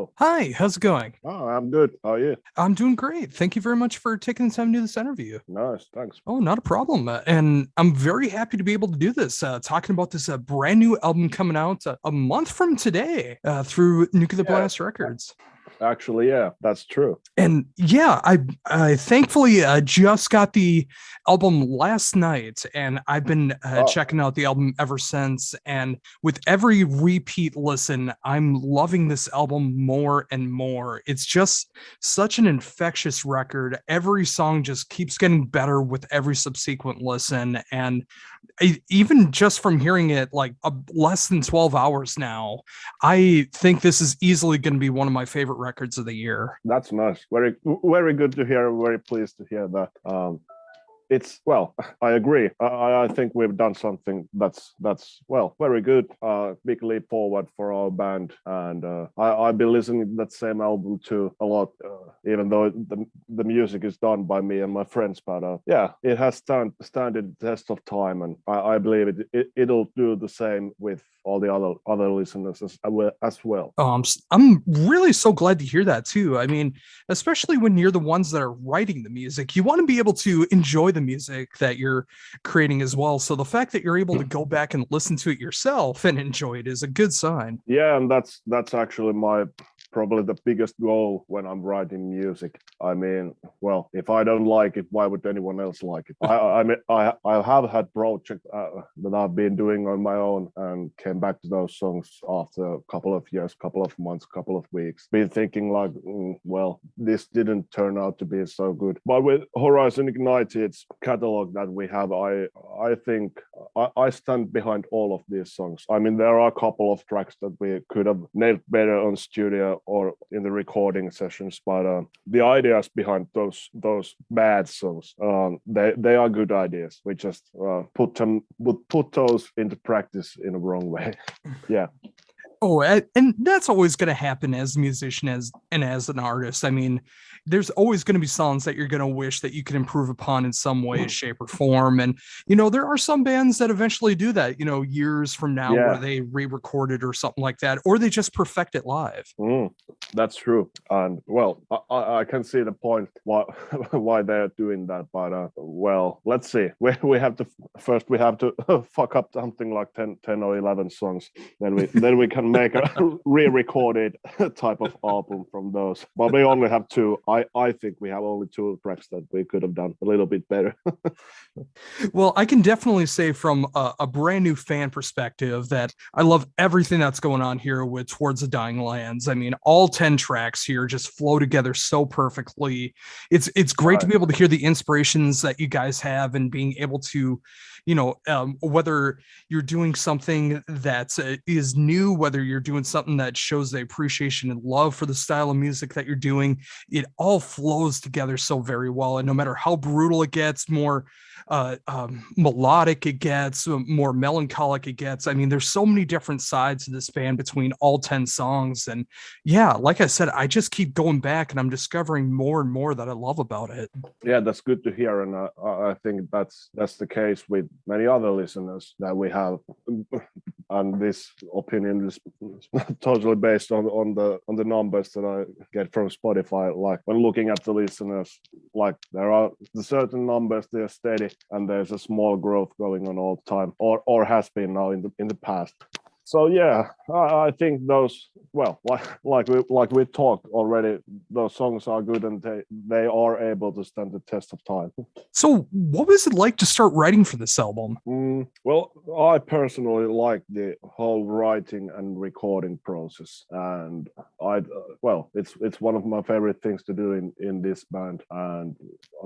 Hello. Hi, how's it going? Oh, I'm good. How are you? I'm doing great. Thank you very much for taking the time to do this interview. Nice. Thanks. Oh, not a problem. And I'm very happy to be able to do this, talking about this brand new album coming out a month from today through Nuclear Yeah. Blast Records. Actually, yeah, that's true. And yeah, I thankfully just got the album last night, and I've been Oh, checking out the album ever since. And with every repeat listen, I'm loving this album more and more. It's just such an infectious record. Every song just keeps getting better with every subsequent listen, and even just from hearing it like less than 12 hours now, I think this is easily going to be one of my favorite records of the year. that's nice. Very good to hear. Very pleased to hear that. It's well, I agree. I think we've done something that's well very good. Big leap forward for our band, and I've been listening to that same album too a lot. Even though the music is done by me and my friends, but yeah, it has standed the test of time, and I believe it'll do the same with all the other listeners as well. I'm really so glad to hear that too. I mean, especially when you're the ones that are writing the music, you want to be able to enjoy the music that you're creating as well. So the fact that you're able to go back and listen to it yourself and enjoy it is a good sign. Yeah, and that's actually my probably the biggest goal when I'm writing music. I mean, well, if I don't like it, why would anyone else like it? I mean, I have had projects that I've been doing on my own and came back to those songs after a couple of years, couple of months, couple of weeks. Been thinking like, well, this didn't turn out to be so good. But with Horizon Ignited's catalog that we have, I think I stand behind all of these songs. I mean, there are a couple of tracks that we could have nailed better on studio or in the recording sessions, but the ideas behind those bad songs, they are good ideas. We just put those into practice in a wrong way. Yeah. Oh, and that's always going to happen as a musician as an artist. I mean, there's always going to be songs that you're going to wish that you could improve upon in some way, shape, or form. And there are some bands that eventually do that. Years from now, where Yeah. they re-record it or something like that, or they just perfect it live. That's true, and well, I can see the point why why they're doing that, but well, let's see. We have to first we have to fuck up something like 10 or 11 songs, then we can make a re-recorded type of album from those. But we only have two. I think we have only two tracks that we could have done a little bit better. Well, I can definitely say from a brand new fan perspective that I love everything that's going on here with Towards the Dying Lands. I mean, all 10 tracks here just flow together so perfectly. It's great to Right. be able to hear the inspirations that you guys have and being able to, whether you're doing something that is new, whether you're doing something that shows the appreciation and love for the style of music that you're doing, it all flows together so very well. And no matter how brutal it gets, more melodic it gets, more melancholic it gets. I mean, there's so many different sides to this band between all 10 songs. And yeah, like I said, I just keep going back and I'm discovering more and more that I love about it. Yeah, that's good to hear, and I think that's the case with many other listeners that we have, and this opinion is totally based on the numbers that I get from Spotify. Like when looking at the listeners, like there are the certain numbers, they're steady, and there's a small growth going on all the time, or has been now in the past. So yeah, I think those well, like we talked already, those songs are good and they are able to stand the test of time. So, what was it like to start writing for this album? Well, I personally like the whole writing and recording process, and well, it's one of my favorite things to do in this band. And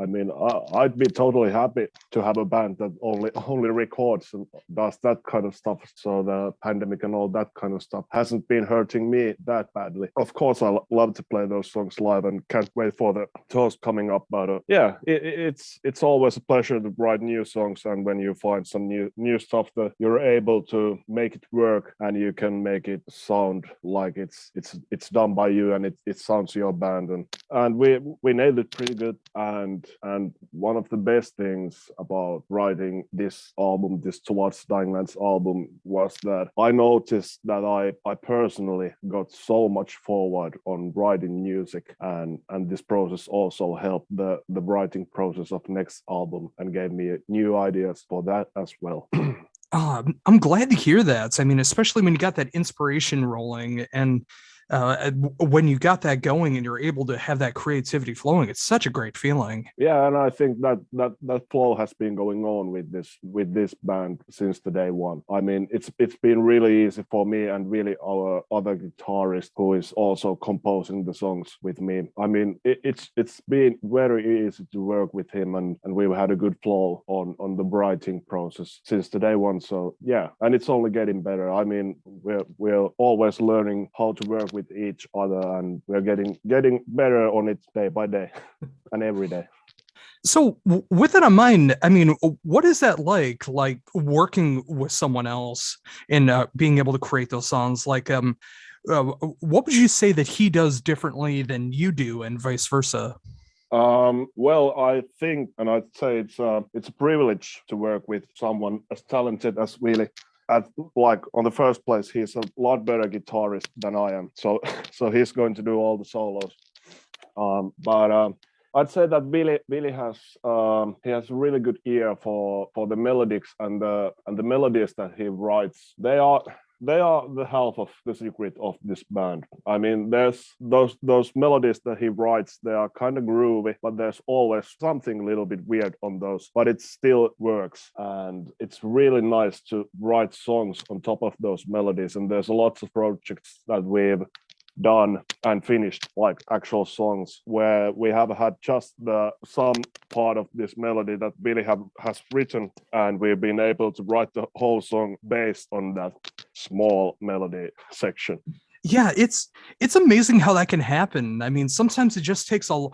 I mean, I'd be totally happy to have a band that only records and does that kind of stuff. So the pandemic and all that kind of stuff hasn't been hurting me that badly. Of course, I love to play those songs live and can't wait for the tours coming up. But yeah, it's always a pleasure to write new songs, and when you find some new stuff that you're able to make it work and you can make it sound like it's done by you and it sounds your band, and we nailed it pretty good. And one of the best things about writing this album, this Towards Dying Lands album, was that I noticed that I personally got so much forward on writing music, and this process also helped the writing process of next album and gave me new ideas for that as well. I'm glad to hear that. I mean, especially when you got that inspiration rolling and when you got that going and you're able to have that creativity flowing, it's such a great feeling. Yeah, and I think that flow has been going on with this band since the day one. I mean, it's been really easy for me and really our other guitarist who is also composing the songs with me. I mean, it's been very easy to work with him, and we've had a good flow on the writing process since the day one. So yeah, and it's only getting better. I mean, we're always learning how to work with each other, and we're getting better on it day by day and every day. So with that in mind, I mean, what is that like working with someone else and being able to create those songs? Like, what would you say that he does differently than you do, and vice versa? Well, I think, and I'd say it's a privilege to work with someone as talented as Willie. Like on the first place, he's a lot better guitarist than I am, so he's going to do all the solos. But I'd say that Billy has he has a really good ear for the melodies and the melodies that he writes. They are the half of the secret of this band. I mean, there's those melodies that he writes, they are kind of groovy, but there's always something a little bit weird on those, but it still works. And it's really nice to write songs on top of those melodies. And there's lots of projects that we've done and finished, like actual songs where we have had just some part of this melody that Billy has written, and we've been able to write the whole song based on that small melody section. Yeah, it's amazing how that can happen. I mean, sometimes it just takes a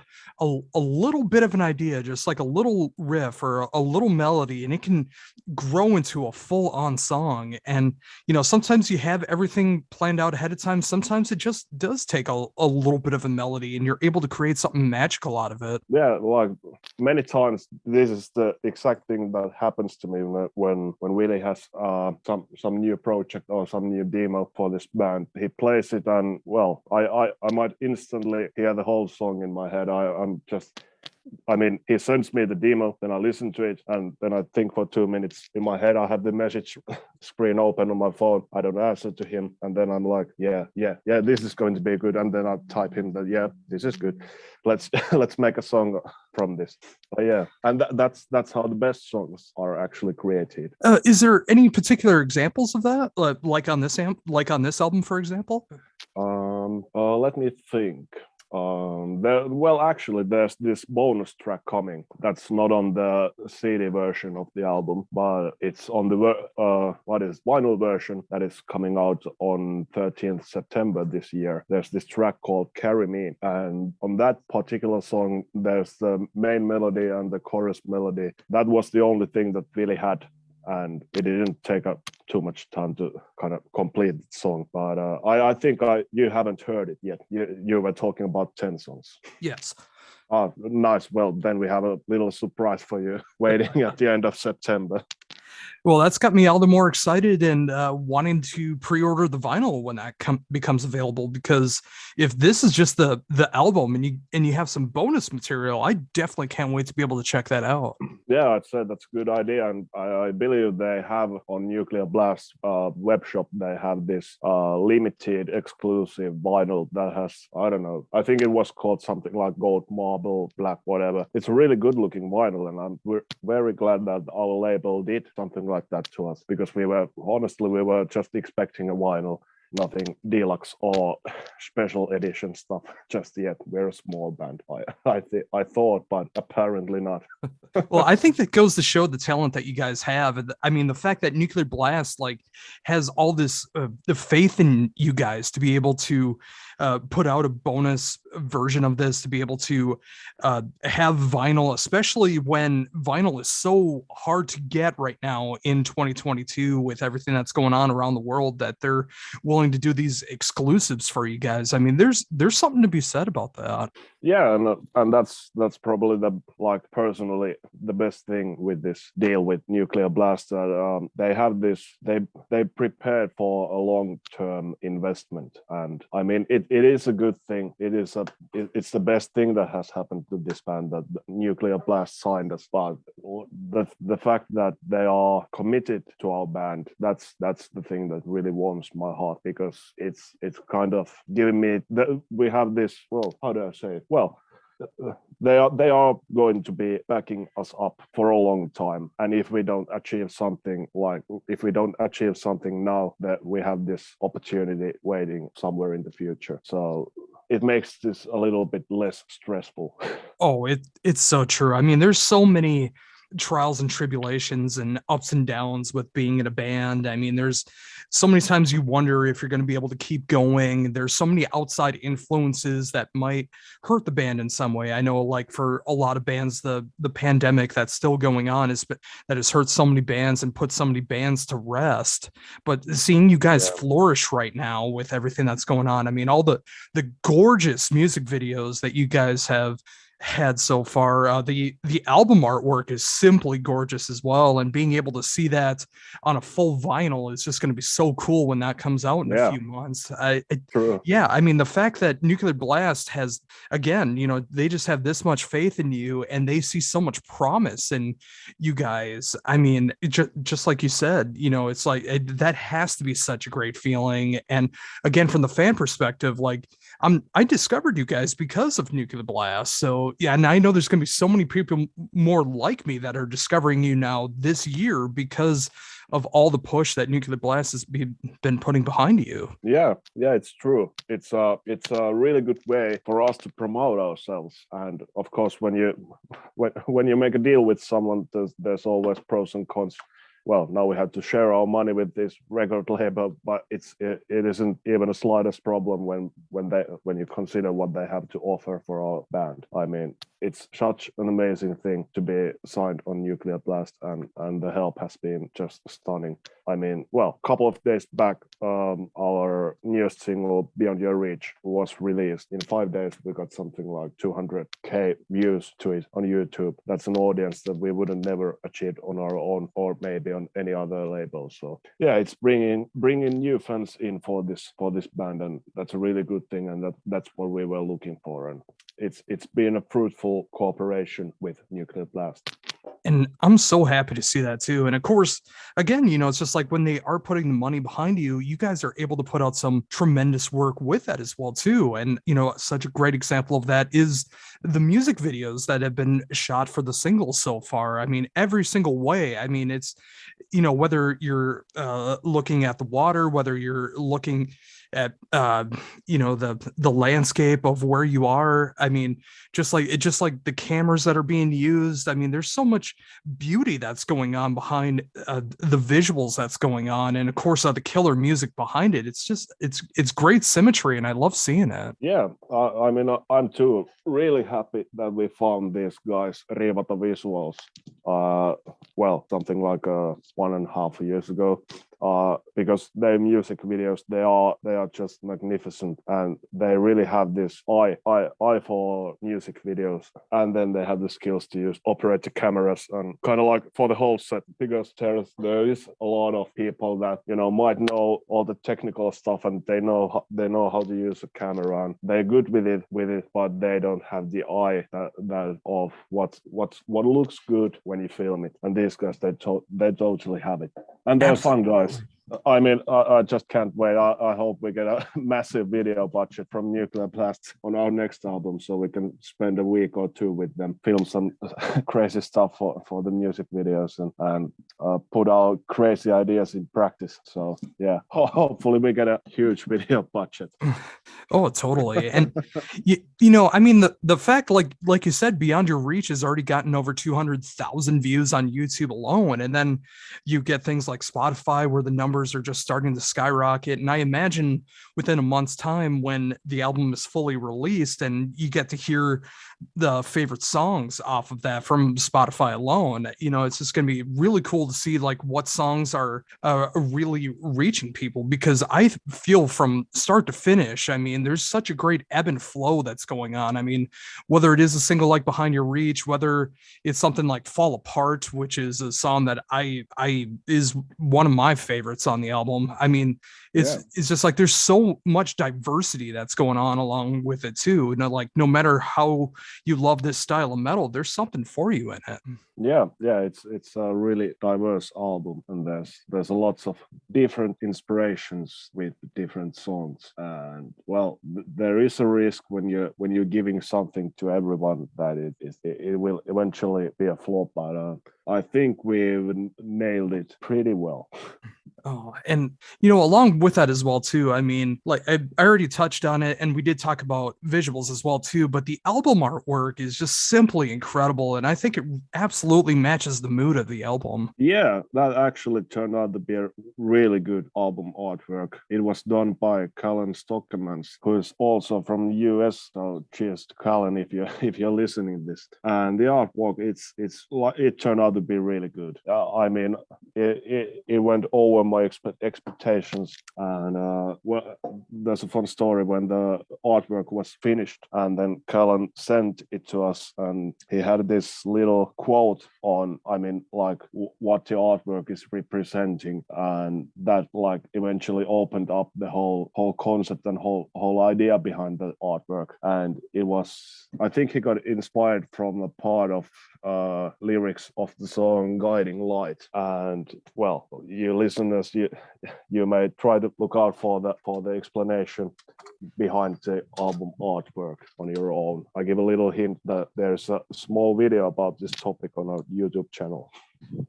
little bit of an idea, just like a little riff or a little melody, and it can grow into a full-on song. And sometimes you have everything planned out ahead of time. Sometimes it just does take a little bit of a melody, and you're able to create something magical out of it. Yeah, like many times, this is the exact thing that happens to me when Willie has some new project or some new demo for this band. He plays it, and well, I might instantly hear the whole song in my head. I mean, he sends me the demo, then I listen to it, and then I think for 2 minutes in my head. I have the message screen open on my phone. I don't answer to him, and then I'm like, yeah, this is going to be good. And then I type him that, yeah, this is good. Let's make a song from this. But yeah, and that's how the best songs are actually created. Is there any particular examples of that, like on this album, for example? Let me think. Actually, there's this bonus track coming that's not on the CD version of the album, but it's on the vinyl version that is coming out on 13th September this year. There's this track called Carry Me, and on that particular song, there's the main melody and the chorus melody. That was the only thing that Billy had, and it didn't take up too much time to kind of complete the song. But I think you haven't heard it yet. You were talking about 10 songs. Yes. Nice. Well, then we have a little surprise for you waiting at the end of September. Well, that's got me all the more excited and wanting to pre-order the vinyl when that becomes available. Because if this is just the album and you have some bonus material, I definitely can't wait to be able to check that out. Yeah, I'd say that's a good idea, and I believe they have on Nuclear Blast web shop. They have this limited exclusive vinyl that has, I don't know, I think it was called something like gold, marble, black, whatever. It's a really good looking vinyl, and we're very glad that our label did something like that to us, because we were just expecting a vinyl, nothing deluxe or special edition stuff just yet. We're a small band, I thought, but apparently not. Well, I think that goes to show the talent that you guys have. I mean, the fact that Nuclear Blast has all this the faith in you guys to be able to put out a bonus version of this to be able to have vinyl, especially when vinyl is so hard to get right now in 2022 with everything that's going on around the world, that they're willing to do these exclusives for you guys. I mean, there's something to be said about that. Yeah, and that's probably the, like, personally the best thing with this deal with Nuclear Blast, that they have this, they prepared for a long-term investment, and I mean it is a good thing. It's the best thing that has happened to this band, that Nuclear Blast signed us. But the fact that they are committed to our band, that's the thing that really warms my heart, because it's kind of giving me we have this, well, how do I say it? Well, they are going to be backing us up for a long time, and if we don't achieve something now, that we have this opportunity waiting somewhere in the future. So it makes this a little bit less stressful. Oh, it's so true. I mean, there's so many trials and tribulations and ups and downs with being in a band. I mean, there's so many times you wonder if you're going to be able to keep going. There's so many outside influences that might hurt the band in some way. I know, like, for a lot of bands, the pandemic that's still going on that has hurt so many bands and put so many bands to rest. But seeing you guys flourish right now with everything that's going on, I mean, all the gorgeous music videos that you guys have had so far, the album artwork is simply gorgeous as well, and being able to see that on a full vinyl is just going to be so cool when that comes out in a few months. True. Yeah, I mean, the fact that Nuclear Blast has, again, you know, they just have this much faith in you and they see so much promise in you guys. I mean, just like you said, you know, it's like that has to be such a great feeling. And again, from the fan perspective, like, I discovered you guys because of Nuclear Blast. So yeah, and I know there's going to be so many people more like me that are discovering you now this year because of all the push that Nuclear Blast has been putting behind you. Yeah, it's true. It's a really good way for us to promote ourselves. And of course, when you make a deal with someone, there's always pros and cons. Well, now we have to share our money with this record label, but it isn't even a slightest problem when you consider what they have to offer for our band. I mean, it's such an amazing thing to be signed on Nuclear Blast, and the help has been just stunning. I mean, well, a couple of days back, our newest single, Beyond Your Reach, was released. In 5 days, we got something like 200K views to it on YouTube. That's an audience that we would have never achieved on our own, or maybe on any other label. So yeah, it's bringing new fans in for this band, and that's a really good thing, and that's what we were looking for. And it's been a fruitful cooperation with Nuclear Blast. And I'm so happy to see that too. And of course, again, you know, it's just like when they are putting the money behind you, you guys are able to put out some tremendous work with that as well too. And, you know, such a great example of that is the music videos that have been shot for the singles so far. I mean, every single way. I mean, it's, you know, whether you're looking at the water, whether you're looking at you know, the landscape of where you are. I mean, just like the cameras that are being used. I mean, there's so much beauty that's going on behind the visuals that's going on, and of course the killer music behind it. It's just it's great symmetry, and I love seeing it. Yeah, I mean, I'm too really happy that we found these guys, Rivata Visuals, well, something like 1.5 years ago. Because their music videos, they are just magnificent, and they really have this eye for music videos, and then they have the skills to operate the cameras and kind of like for the whole set, because there is a lot of people that, you know, might know all the technical stuff, and they know how to use a camera, and they're good with it, but they don't have the eye that of what looks good when you film it. And these guys, they totally have it, and they're fun guys. I mean, I just can't wait. I hope we get a massive video budget from Nuclear Blast on our next album, so we can spend a week or two with them, film some crazy stuff for the music videos, and put our crazy ideas in practice. So yeah, hopefully we get a huge video budget. Oh, totally. And you know, I mean, the fact, like you said, Beyond Your Reach has already gotten over 200,000 views on YouTube alone, and then you get things like Spotify where the numbers are just starting to skyrocket. And I imagine within a month's time, when the album is fully released and you get to hear the favorite songs off of that from Spotify alone, it's just going to be really cool to see like what songs are really reaching people, because I feel from start to finish, I mean, there's such a great ebb and flow that's going on. I mean, whether it is a single like Behind Your Reach, whether it's something like Fall Apart, which is a song that I is one of my favorites on the album. I mean, it's just like there's so much diversity that's going on along with it too. Like no matter how you love this style of metal, there's something for you in it. Yeah, it's a really diverse album, and there's a lots of different inspirations with different songs. And well, there is a risk when you're giving something to everyone that it will eventually be a flop. But I think we've nailed it pretty well. Oh, and along with that as well too. I mean, like I already touched on it, and we did talk about visuals as well too. But the album artwork is just simply incredible, and I think it absolutely matches the mood of the album. Yeah, that actually turned out to be a really good album artwork. It was done by Callan Stockmans, who is also from the US. So cheers to Callan if you're listening to this. And the artwork, it turned out to be really good. I mean, it went over my expectations. And well, there's a fun story when the artwork was finished, and then Callan sent it to us, and he had this little quote on, I mean, like what the artwork is representing, and that like eventually opened up the whole concept and whole idea behind the artwork. And it was, I think he got inspired from a part of lyrics of the song Guiding Light. And well, you listeners, you may try to look out for the explanation behind the album artwork on your own. I give a little hint that there's a small video about this topic on our YouTube channel.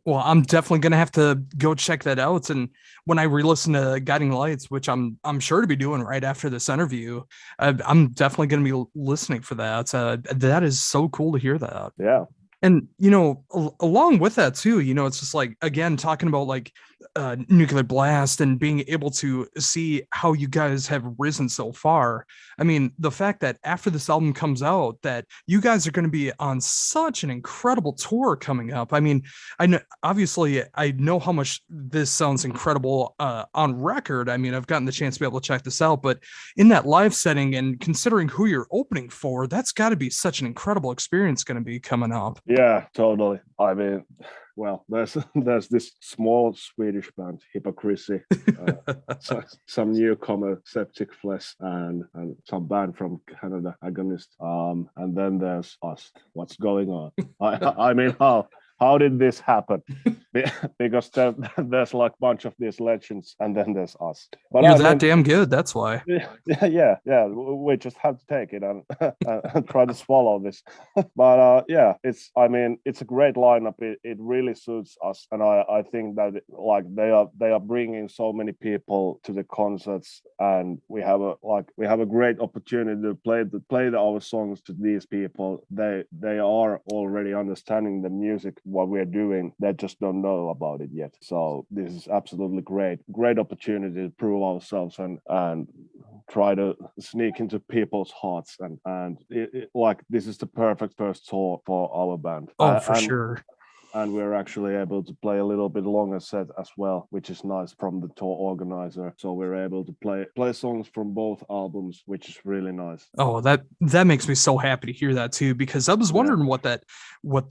Well, I'm definitely gonna have to go check that out. And when I re-listen to Guiding Lights, which I'm sure to be doing right after this interview, I'm definitely gonna be listening for that. That is so cool to hear that. Yeah. And along with that too, it's just like, again, talking about like Nuclear Blast and being able to see how you guys have risen so far. I mean, the fact that after this album comes out, that you guys are going to be on such an incredible tour coming up. I mean, I know how much this sounds incredible on record. I mean, I've gotten the chance to be able to check this out, but in that live setting and considering who you're opening for, that's got to be such an incredible experience going to be coming up. Yeah, totally. I mean, well, there's this small Swedish band, Hypocrisy, some newcomer, Septic Flesh, and some band from Canada, Agonist. And then there's us. What's going on? I mean, how did this happen? Because there's like a bunch of these legends, and then there's us. But you're that damn good. That's why. Yeah. We just have to take it and try to swallow this. But yeah, it's a great lineup. It really suits us, and I think that they are bringing so many people to the concerts, and we have a great opportunity to play our songs to these people. They are already understanding the music, what we're doing. They just don't know about it yet. So this is absolutely great opportunity to prove ourselves and try to sneak into people's hearts, and this is the perfect first tour for our band. Oh, for sure. And we're actually able to play a little bit longer set as well, which is nice from the tour organizer. So we're able to play songs from both albums, which is really nice. Oh, that makes me so happy to hear that too, because I was wondering what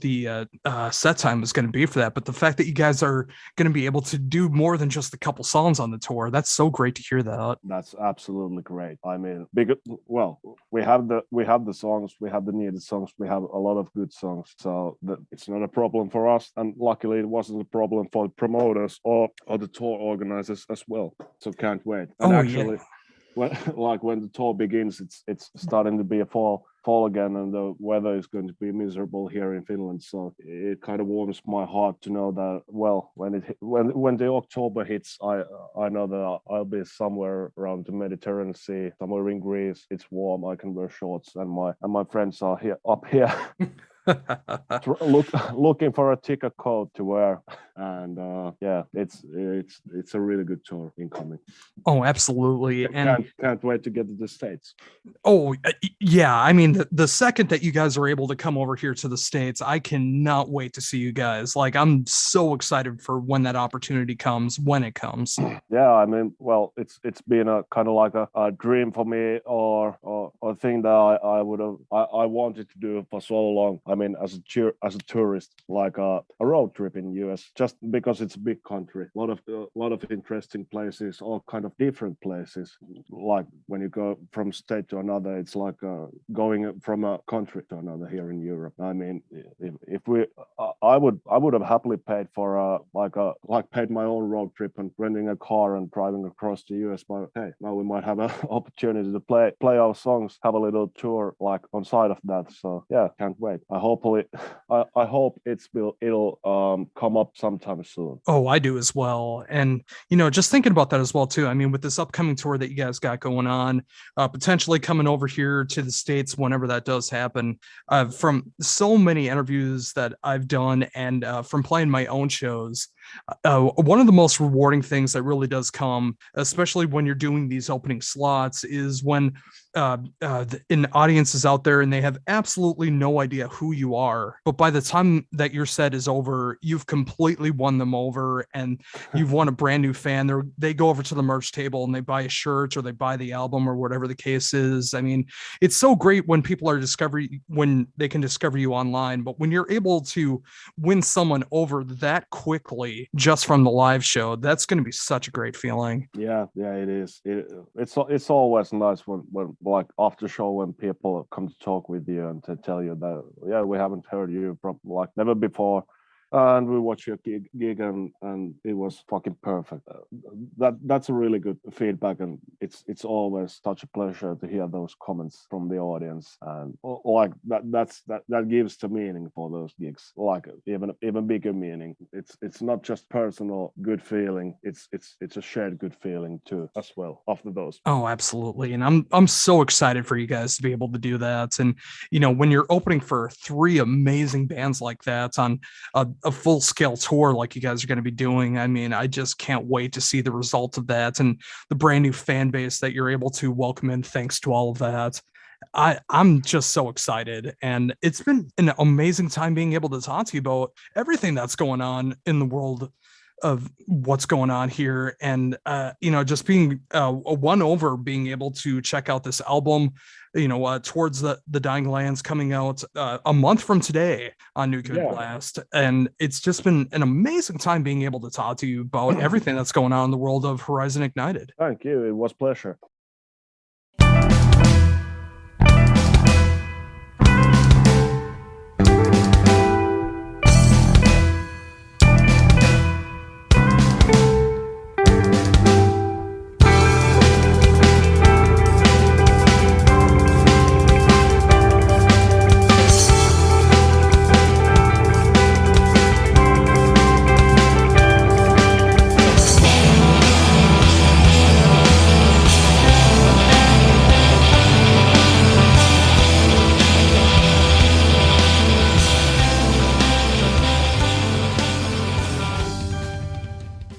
the set time was going to be for that. But the fact that you guys are going to be able to do more than just a couple songs on the tour, that's so great to hear that. That's absolutely great. I mean, we have the songs, we have the needed songs, we have a lot of good songs, so it's not a problem for us. And luckily, it wasn't a problem for the promoters or the tour organizers as well. So can't wait. And actually, when the tour begins, it's starting to be a fall again, and the weather is going to be miserable here in Finland. So it kind of warms my heart to know that, well, when the October hits, I know that I'll be somewhere around the Mediterranean Sea, somewhere in Greece. It's warm. I can wear shorts, and my friends are up here Looking for a ticket coat to wear, and yeah, it's a really good tour incoming. Oh, absolutely. And Can't wait to get to the States. oh, yeah. I mean, the second that you guys are able to come over here to the States, I cannot wait to see you guys. Like, I'm so excited for when that opportunity comes, when it comes. Yeah, I mean, well, it's been a kind of like a dream for me, or a thing that I wanted to do for so long. I mean, as a tourist, like a road trip in US, just because it's a big country, lot of interesting places, all kind of different places. Like when you go from state to another, it's like going from a country to another here in Europe. I mean, if we, I would have happily paid for like paid my own road trip and renting a car and driving across the US. But hey, now we might have an opportunity to play our songs, have a little tour like on side of that. So yeah, can't wait. I hope it'll come up sometime soon. Oh, I do as well. And, just thinking about that as well, too. I mean, with this upcoming tour that you guys got going on, potentially coming over here to the States whenever that does happen, from so many interviews that I've done and from playing my own shows, one of the most rewarding things that really does come, especially when you're doing these opening slots, is when an audience is out there and they have absolutely no idea who you are. But by the time that your set is over, you've completely won them over and you've won a brand new fan. They go over to the merch table and they buy a shirt or they buy the album or whatever the case is. I mean, it's so great when people are when they can discover you online, but when you're able to win someone over that quickly just from the live show, that's going to be such a great feeling. Yeah, it is. It's always nice when like after show when people come to talk with you and to tell you that yeah, we haven't heard you from like never before, and we watched your gig and it was fucking perfect. That's a really good feedback, and it's always such a pleasure to hear those comments from the audience, and like that gives the meaning for those gigs, like even bigger meaning. It's not just personal good feeling, it's a shared good feeling too as well after those. Oh, absolutely. And I'm so excited for you guys to be able to do that. And when you're opening for three amazing bands like that on a full scale tour like you guys are going to be doing, I mean, I just can't wait to see the result of that and the brand new fan base that you're able to welcome in thanks to all of that. I'm just so excited, and it's been an amazing time being able to talk to you about everything that's going on in the world of what's going on here, and just being won over, being able to check out this album, towards the Dying Lands, coming out a month from today on Nuclear Blast, and it's just been an amazing time being able to talk to you about everything that's going on in the world of Horizon Ignited. Thank you, it was a pleasure.